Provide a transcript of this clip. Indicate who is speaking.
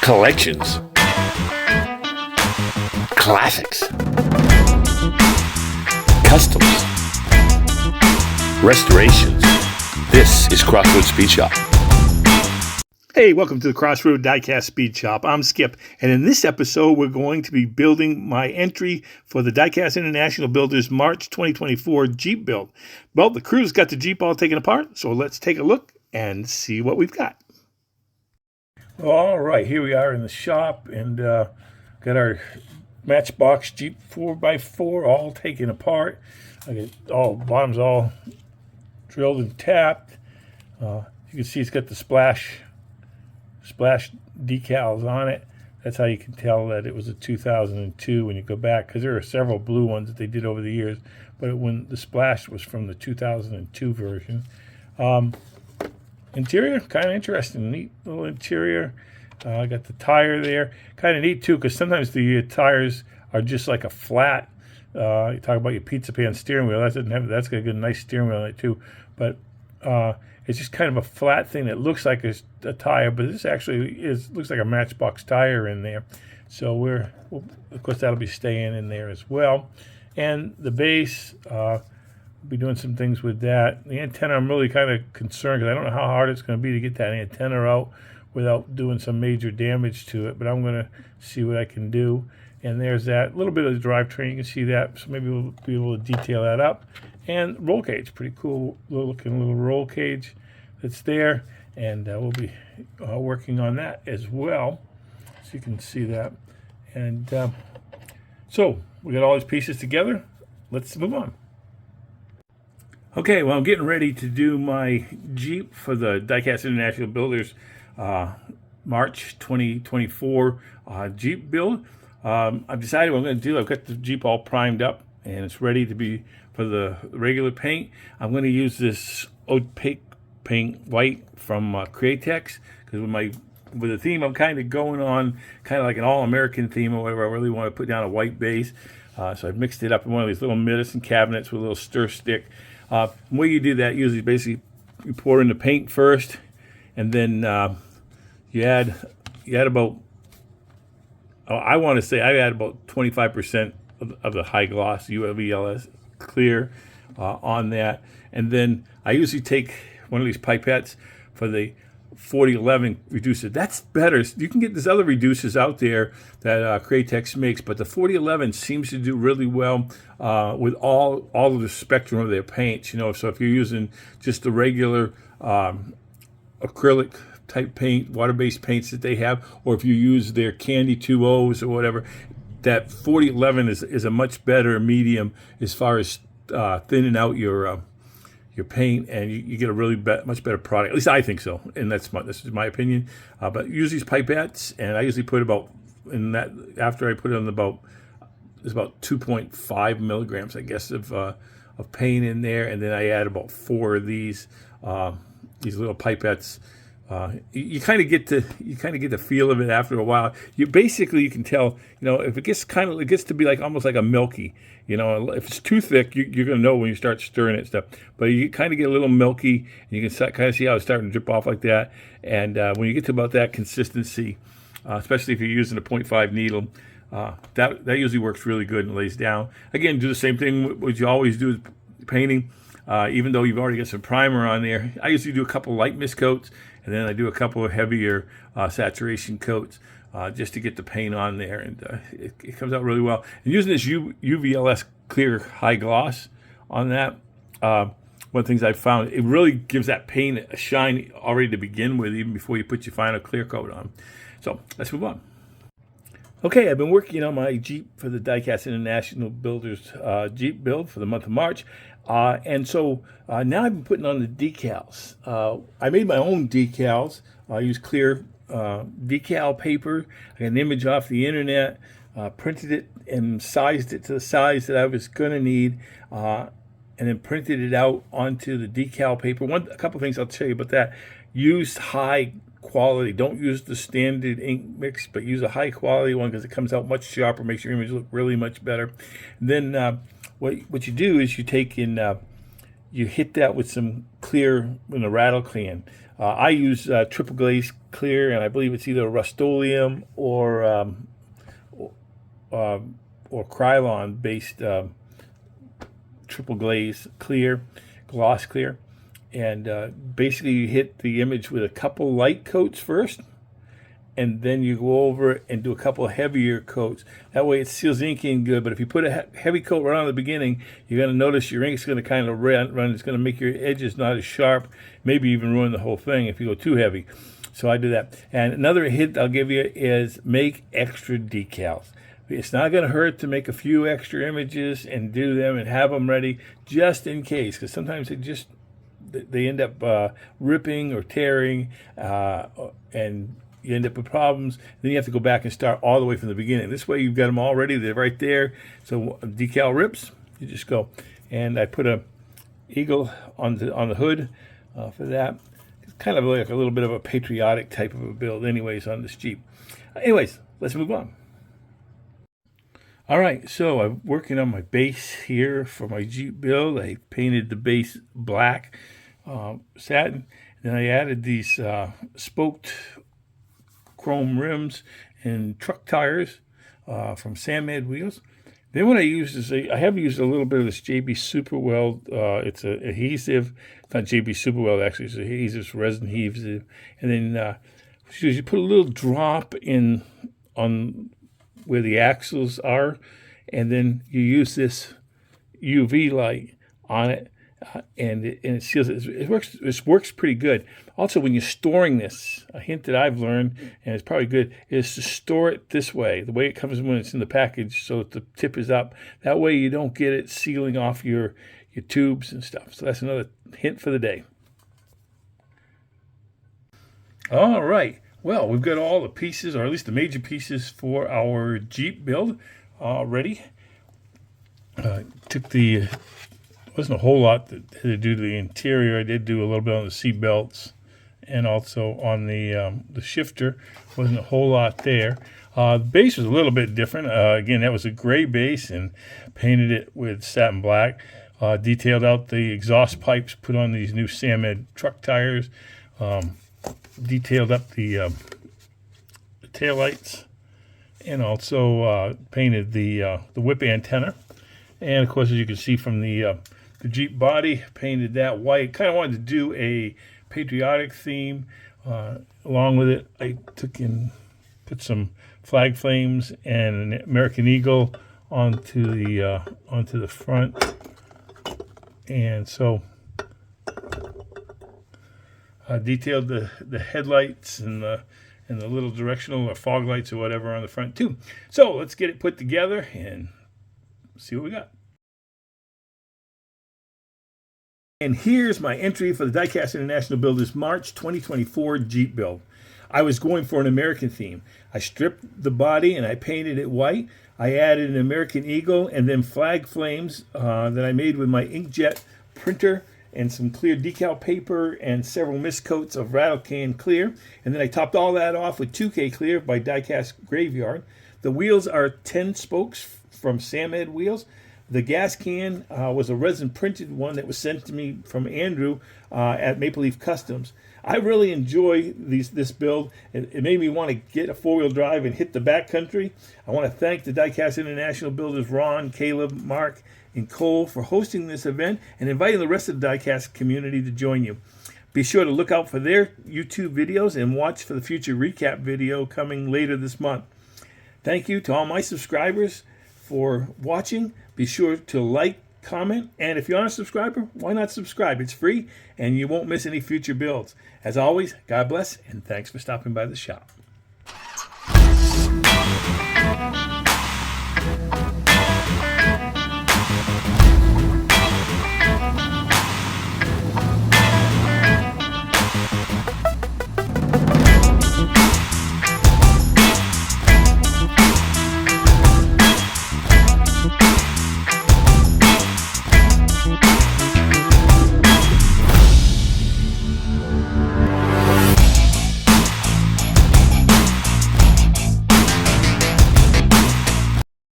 Speaker 1: collections, classics, customs, restorations. This is Crossroads Speed Shop.
Speaker 2: Hey, welcome to the Crossroad Diecast Speed Shop. I'm Skip, and in this episode, we're going to be building my entry for the Diecast International Builders March 2024 Jeep build. Well, the crew's got the Jeep all taken apart, so let's take a look and see what we've got. All right, here we are in the shop, and got our Matchbox Jeep 4x4 all taken apart. I got all bottoms all drilled and tapped. You can see it's got the splash decals on it. That's how you can tell that it was a 2002 when you go back, because there are several blue ones that they did over the years, but when the splash was from the 2002 version. Interior, kind of interesting, neat little interior. I got the tire there, kind of neat too, because sometimes the tires are just like a flat. You talk about your pizza pan steering wheel. That doesn't have. That's got a good, nice steering wheel on it too, but it's just kind of a flat thing that looks like a tire, but this actually looks like a Matchbox tire in there. So of course, that'll be staying in there as well. And the base, be doing some things with that. The antenna, I'm really kind of concerned because I don't know how hard it's going to be to get that antenna out without doing some major damage to it, but I'm going to see what I can do. And there's that little bit of the drivetrain. You can see that, so maybe we'll be able to detail that up. And roll cage, pretty cool looking little roll cage that's there, and we'll be working on that as well, so you can see that. And so we got all these pieces together. Let's move on. Okay, well, I'm getting ready to do my Jeep for the Diecast International Builders March 2024 Jeep build. I've decided what I'm going to do. I've got the Jeep all primed up, and it's ready to be for the regular paint. I'm going to use this opaque paint white from Createx, because with the theme I'm kind of going on, kind of like an all-American theme or whatever. I really want to put down a white base, so I've mixed it up in one of these little medicine cabinets with a little stir stick. The way you do that usually basically you pour in the paint first, and then you add about, I want to say I add about 25% of the high gloss UVLS clear on that, and then I usually take one of these pipettes for the 4011 reducer. That's better. You can get these other reducers out there that Createx makes, but the 4011 seems to do really well with all of the spectrum of their paints. So if you're using just the regular acrylic type paint, water-based paints that they have, or if you use their Candy 2.0s or whatever, that 4011 is a much better medium as far as thinning out your paint, and you get a really much better product. At least I think so, and this is my opinion. But use these pipettes, and I usually put after I put it on there's about 2.5 milligrams, I guess, of paint in there, and then I add about 4 of these little pipettes. You kind of get the feel of it after a while. You can tell, if it gets to be like almost like a milky, if it's too thick, you're going to know when you start stirring it stuff. But you kind of get a little milky, and you can kind of see how it's starting to drip off like that. And when you get to about that consistency, especially if you're using a 0.5 needle, that usually works really good and lays down. Again, do the same thing what you always do with painting. Even though you've already got some primer on there, I usually do a couple light mist coats, and then I do a couple of heavier saturation coats just to get the paint on there, and it comes out really well. And using this UVLS clear high gloss on that, one of the things I've found, it really gives that paint a shine already to begin with, even before you put your final clear coat on. So let's move on. Okay, I've been working on my Jeep for the Diecast International Builders Jeep build for the month of March. And so now I've been putting on the decals. I made my own decals. I used clear decal paper. I got an image off the internet, printed it and sized it to the size that I was going to need, and then printed it out onto the decal paper. A couple things I'll tell you about that. Use high quality. Don't use the standard ink mix, but use a high quality one, because it comes out much sharper, makes your image look really much better. And then what you do is you take and you hit that with some clear in a rattle can. I use triple glaze clear, and I believe it's either Rust-Oleum or Krylon based triple glaze clear, gloss clear. And basically you hit the image with a couple light coats first, and then you go over and do a couple of heavier coats. That way it seals ink in good. But if you put a heavy coat right on the beginning, you're going to notice your ink's going to kind of run. It's going to make your edges not as sharp, maybe even ruin the whole thing if you go too heavy. So I do that. And another hint I'll give you is make extra decals. It's not going to hurt to make a few extra images and do them and have them ready just in case, because sometimes they end up ripping or tearing, and you end up with problems. Then you have to go back and start all the way from the beginning. This way you've got them all ready. They're right there. So decal rips, you just go. And I put a eagle on the hood for that. It's kind of like a little bit of a patriotic type of a build anyways on this Jeep. Anyways, let's move on. All right, so I'm working on my base here for my Jeep build. I painted the base black satin. Then I added these spoked chrome rims and truck tires from Sandmed wheels. Then what I used is I have used a little bit of this JB Super Weld. It's an adhesive. It's not JB Super Weld actually. It's adhesive, resin adhesive. And then you put a little drop in on where the axles are, and then you use this UV light on it. And it seals it. It works pretty good. Also, when you're storing this, a hint that I've learned, and it's probably good, is to store it this way, the way it comes when it's in the package, so that the tip is up. That way you don't get it sealing off your tubes and stuff. So that's another hint for the day. All right. Well, we've got all the pieces, or at least the major pieces, for our Jeep build ready. Wasn't a whole lot to do to the interior. I did do a little bit on the seat belts and also on the shifter. Wasn't a whole lot there. The base was a little bit different. Again, that was a gray base, and painted it with satin black. Detailed out the exhaust pipes, put on these new Sandmed truck tires. Detailed up the taillights, and also painted the whip antenna. And of course, as you can see from the Jeep body, painted that white. Kind of wanted to do a patriotic theme. Along with it, I put some flag flames and an American Eagle onto the front, and so detailed the headlights and the little directional or fog lights or whatever on the front too. So let's get it put together and see what we got. And here's my entry for the Diecast International Builders March 2024 Jeep build. I was going for an American theme. I stripped the body and I painted it white. I added an American Eagle and then flag flames that I made with my inkjet printer and some clear decal paper and several mist coats of rattle can clear. And then I topped all that off with 2K clear by Diecast Graveyard. The wheels are 10 spokes from Sandmed wheels. The gas can was a resin printed one that was sent to me from Andrew at Maple Leaf Customs. I really enjoy this build. It made me want to get a four-wheel drive and hit the backcountry. I want to thank the Diecast International builders Ron, Caleb, Mark, and Cole for hosting this event and inviting the rest of the Diecast community to join you. Be sure to look out for their YouTube videos and watch for the future recap video coming later this month. Thank you to all my subscribers for watching. Be sure to like, comment, and if you aren't a subscriber, why not subscribe? It's free, and you won't miss any future builds. As always, God bless, and thanks for stopping by the shop.